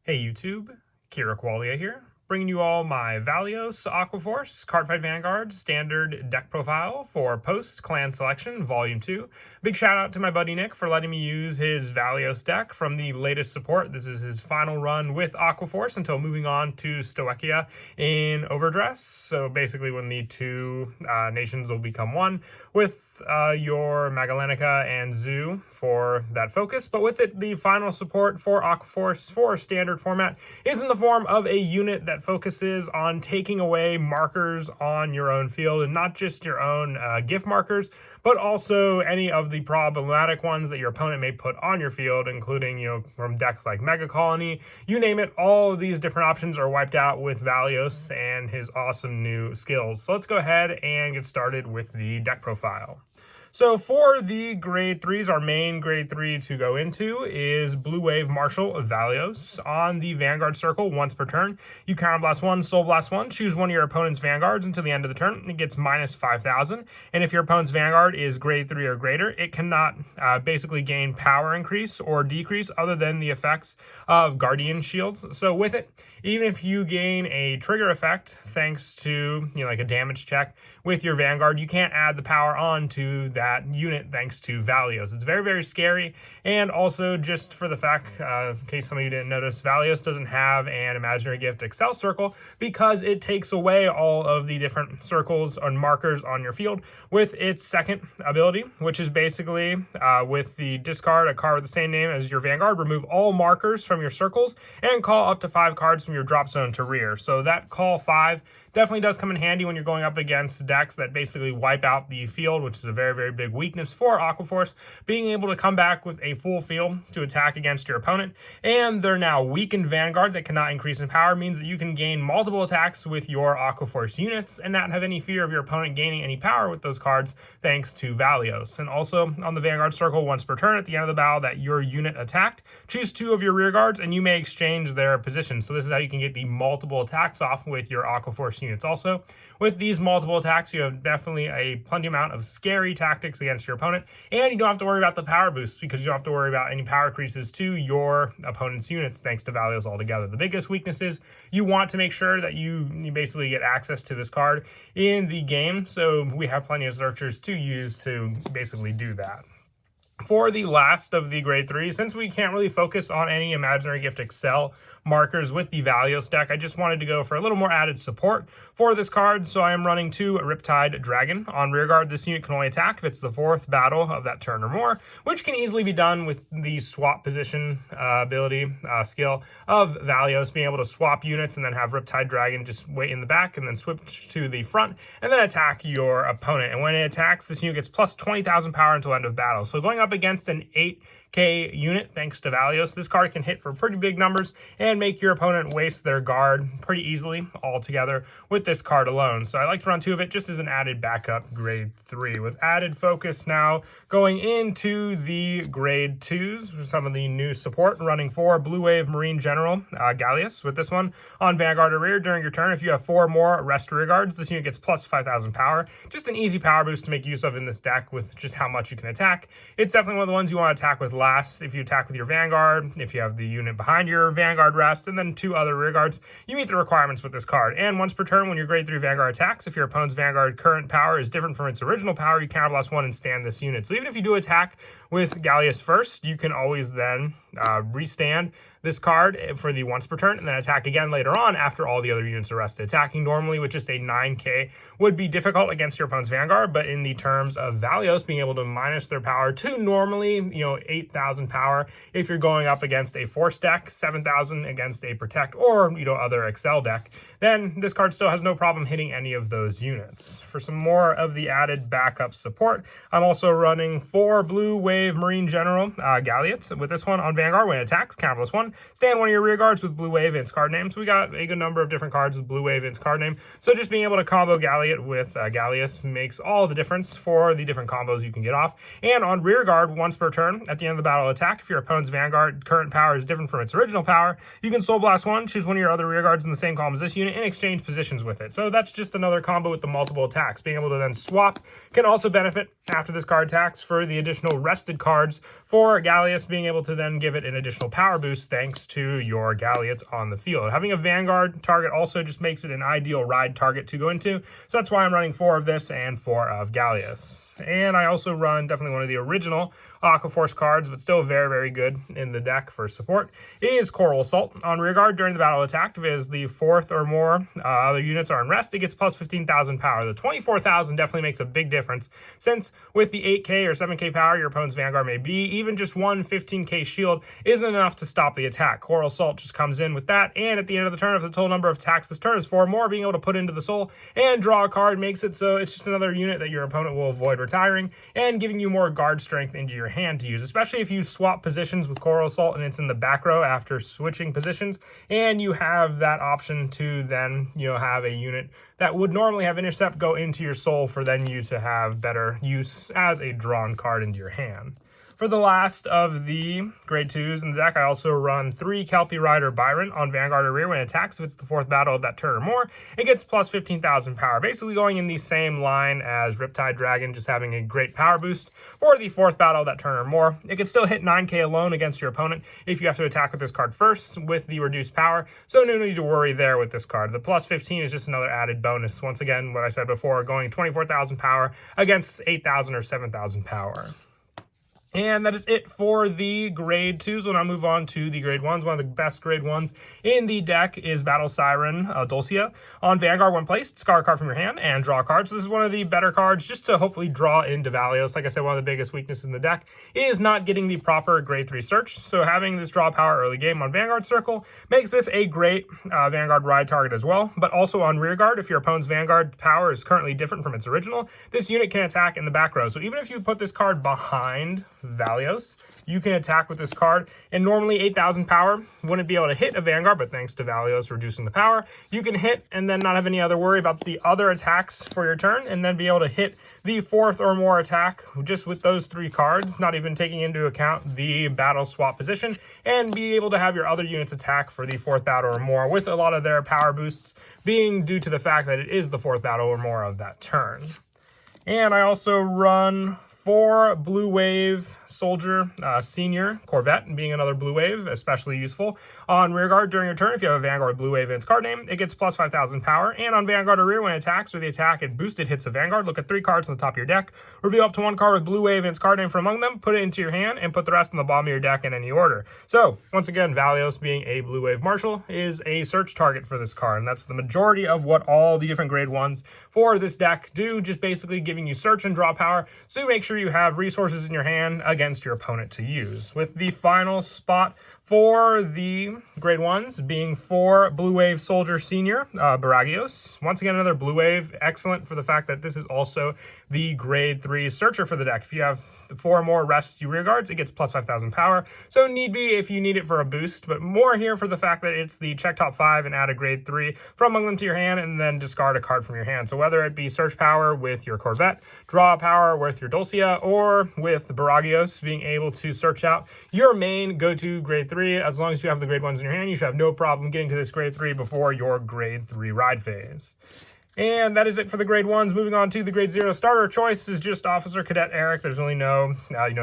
Hey YouTube, Kira Qualia here, bringing you all my Valeos Aqua Cardfight Vanguard standard deck profile for post-clan selection volume 2. Big shout out to my buddy Nick for letting me use his Valeos deck from the latest support. This is his final run with Aqua Force until moving on to Stoichia in Overdress. So basically when the two nations will become one with your Magellanica and Zoo for that focus, but with it, the final support for Aqua Force for standard format is in the form of a unit that focuses on taking away markers on your own field, and not just your own gift markers, but also any of the problematic ones that your opponent may put on your field, including, from decks like Mega Colony, you name it, all of these different options are wiped out with Valeos and his awesome new skills. So let's go ahead and get started with the deck profile. So for the grade 3s, our main grade 3 to go into is Blue Wave Marshal of Valeos. On the Vanguard circle, once per turn, you Counterblast 1, Soul Blast 1, choose one of your opponent's Vanguards until the end of the turn. It gets minus 5,000. And if your opponent's Vanguard is grade 3 or greater, it cannot basically gain power increase or decrease other than the effects of Guardian Shields. So with it, even if you gain a trigger effect thanks to, like a damage check with your Vanguard, you can't add the power on to that unit thanks to Valeos. It's very, very scary. And also, just for the fact, in case some of you didn't notice, Valeos doesn't have an Imaginary Gift Excel circle because it takes away all of the different circles and markers on your field with its second ability, which is basically with the discard a card with the same name as your Vanguard, remove all markers from your circles and call up to 5 cards from your drop zone to rear. So that call 5 definitely does come in handy when you're going up against decks that basically wipe out the field, which is a very, very big weakness for Aqua Force. Being able to come back with a full field to attack against your opponent, and they're now weakened Vanguard that cannot increase in power, means that you can gain multiple attacks with your Aqua Force units and not have any fear of your opponent gaining any power with those cards thanks to Valeos. And also on the Vanguard circle, once per turn at the end of the battle that your unit attacked, choose 2 of your rear guards and you may exchange their positions. So this is how you can get the multiple attacks off with your Aqua Force units. Also, with these multiple attacks, you have definitely a plenty amount of scary tactics against your opponent, and you don't have to worry about the power boosts because you don't have to worry about any power increases to your opponent's units thanks to Valeos altogether. The biggest weakness is you want to make sure that you basically get access to this card in the game, so we have plenty of searchers to use to basically do that. For the last of the grade 3, since we can't really focus on any Imaginary Gift Excel markers with the Valeos deck, I just wanted to go for a little more added support for this card. So I am running 2 Riptide Dragon. On rearguard, this unit can only attack if it's the 4th battle of that turn or more, which can easily be done with the swap position ability skill of Valeos, being able to swap units and then have Riptide Dragon just wait in the back and then switch to the front and then attack your opponent. And when it attacks, this unit gets plus 20,000 power until end of battle. So going up against an 8k unit thanks to Valeos, this card can hit for pretty big numbers and make your opponent waste their guard pretty easily altogether with this card alone. So I like to run 2 of it just as an added backup grade 3. With added focus now going into the grade 2s, some of the new support, running 4 Blue Wave Marine General Galleus. With this one on Vanguard or rear during your turn, if you have 4 more rest rear guards, this unit gets plus 5,000 power. Just an easy power boost to make use of in this deck with just how much you can attack. It's definitely one of the ones you want to attack with last. If you attack with your Vanguard, if you have the unit behind your Vanguard rest, and then 2 other rear guards, you meet the requirements with this card. And once per turn, when your grade 3 Vanguard attacks, if your opponent's Vanguard current power is different from its original power, you Counterblast 1 and stand this unit. So even if you do attack with Galleus first, you can always then restand this card for the once per turn and then attack again later on after all the other units are rested. Attacking normally with just a 9k would be difficult against your opponent's Vanguard, but in the terms of Valeos being able to minus their power to normally 8,000 power if you're going up against a Force deck, 7,000 against a Protect or other Excel deck, then this card still has no problem hitting any of those units. For some more of the added backup support, I'm also running 4 Blue Wave Marine General Galleots. With this one on Vanguard, when it attacks, Counterblast 1, stand one of your rear guards with Blue Wave in its card name. So we got a good number of different cards with Blue Wave in its card name. So just being able to combo Galleot with Galleus makes all the difference for the different combos you can get off. And on rear guard, once per turn, at the end of the battle attack, if your opponent's Vanguard current power is different from its original power, you can Soul Blast 1, choose one of your other rear guards in the same column as this unit, and exchange positions with it. So that's just another combo with the multiple attacks. Being able to then swap can also benefit after this card attacks for the additional rested cards for Galleus, being able to then give give it an additional power boost thanks to your Galleots on the field. Having a Vanguard target also just makes it an ideal ride target to go into, so that's why I'm running 4 of this and 4 of Valeos. And I also run definitely one of the original Aquaforce cards, but still very, very good in the deck for support, is Coral Assault. On rearguard during the battle attack, if it is the 4th or more other units are in rest, it gets plus 15,000 power. The 24,000 definitely makes a big difference, since with the 8k or 7k power your opponent's Vanguard may be, even just one 15k shield isn't enough to stop the attack. Coral Assault just comes in with that, and at the end of the turn, if the total number of attacks this turn is 4 or more, being able to put into the soul and draw a card makes it so it's just another unit that your opponent will avoid retiring, and giving you more guard strength into your hand to use, especially if you swap positions with Coral Assault and it's in the back row after switching positions, and you have that option to then, have a unit that would normally have intercept go into your soul for then you to have better use as a drawn card into your hand. For the last of the grade 2s in the deck, I also run 3 Kelpie Rider Byron on Vanguard or rear. When it attacks, if it's the 4th battle of that turn or more, it gets plus 15,000 power. Basically going in the same line as Riptide Dragon, just having a great power boost for the 4th battle of that turn or more. It can still hit 9k alone against your opponent if you have to attack with this card first with the reduced power, so no need to worry there with this card. The plus 15 is just another added bonus. Once again, what I said before, going 24,000 power against 8,000 or 7,000 power. And that is it for the grade 2s. We'll now move on to the grade 1s. One of the best grade 1s in the deck is Battle Siren Dulcia. On Vanguard, when placed, discard a card from your hand and draw a card. So this is one of the better cards just to hopefully draw into Valeos. Like I said, one of the biggest weaknesses in the deck is not getting the proper grade 3 search. So having this draw power early game on Vanguard Circle makes this a great Vanguard ride target as well. But also on Rearguard, if your opponent's Vanguard power is currently different from its original, this unit can attack in the back row. So even if you put this card behind Valeos, you can attack with this card, and normally 8,000 power wouldn't be able to hit a Vanguard, but thanks to Valeos reducing the power, you can hit and then not have any other worry about the other attacks for your turn, and then be able to hit the 4th or more attack just with those 3 cards, not even taking into account the battle swap position, and be able to have your other units attack for the 4th battle or more, with a lot of their power boosts being due to the fact that it is the 4th battle or more of that turn. And I also run 4 Blue Wave Soldier Senior Corvette, being another Blue Wave, especially useful. On Rearguard during your turn, if you have a Vanguard Blue Wave in its card name, it gets plus 5,000 power. And on Vanguard or rear, when it attacks or the attack and boosted hits a Vanguard, look at 3 cards on the top of your deck, reveal up to 1 card with Blue Wave in its card name from among them, put it into your hand, and put the rest on the bottom of your deck in any order. So, once again, Valeos, being a Blue Wave Marshal, is a search target for this card, and that's the majority of what all the different grade 1s for this deck do, just basically giving you search and draw power, so make sure you have resources in your hand against your opponent to use. With the final spot for the grade 1s being 4 Blue Wave Soldier Senior Baragios. Once again, another Blue Wave. Excellent for the fact that this is also the grade 3 searcher for the deck. If you have 4 or more rest you rearguards, it gets plus 5,000 power. So need be if you need it for a boost, but more here for the fact that it's the check top 5 and add a grade 3 from among them to your hand, and then discard a card from your hand. So whether it be search power with your Corvette, draw power with your Dulcia, or with Baragios, being able to search out your main go-to grade 3, as long as you have the grade 1s in your hand, you should have no problem getting to this grade 3 before your grade 3 ride phase. And that is it for the grade 1s. Moving on to the grade 0 starter choice is just Officer Cadet Eric. There's really no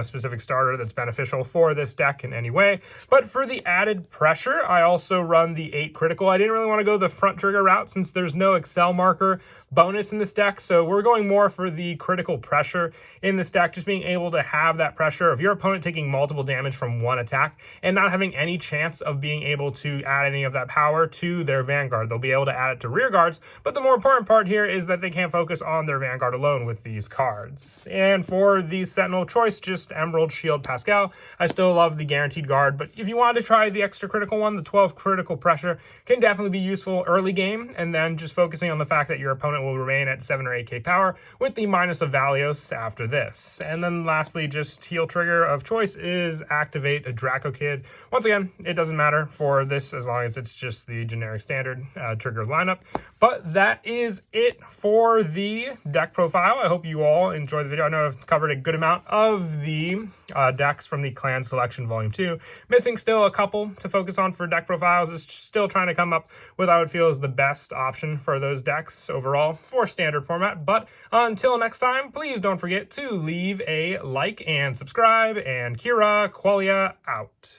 specific starter that's beneficial for this deck in any way. But for the added pressure, I also run the 8 critical. I didn't really want to go the front trigger route since there's no Excel marker bonus in this deck, so we're going more for the critical pressure in this deck, just being able to have that pressure of your opponent taking multiple damage from one attack and not having any chance of being able to add any of that power to their Vanguard. They'll be able to add it to rear guards, but the more important part here is that they can't focus on their Vanguard alone with these cards. And for the Sentinel choice, just Emerald Shield Pascal. I still love the guaranteed guard, but if you wanted to try the extra critical one, the 12 critical pressure can definitely be useful early game, and then just focusing on the fact that your opponent will remain at 7 or 8k power with the minus of Valeos after this. And then lastly, just heal trigger of choice is activate a Draco Kid. Once again, it doesn't matter for this as long as it's just the generic standard trigger lineup. But that is it for the deck profile. I hope you all enjoyed the video. I know I've covered a good amount of the decks from the Clan Selection Volume 2. Missing still a couple to focus on for deck profiles. Is still trying to come up with what I would feel is the best option for those decks overall for standard format. But until next time, please don't forget to leave a like and subscribe, and Kira Qualia out.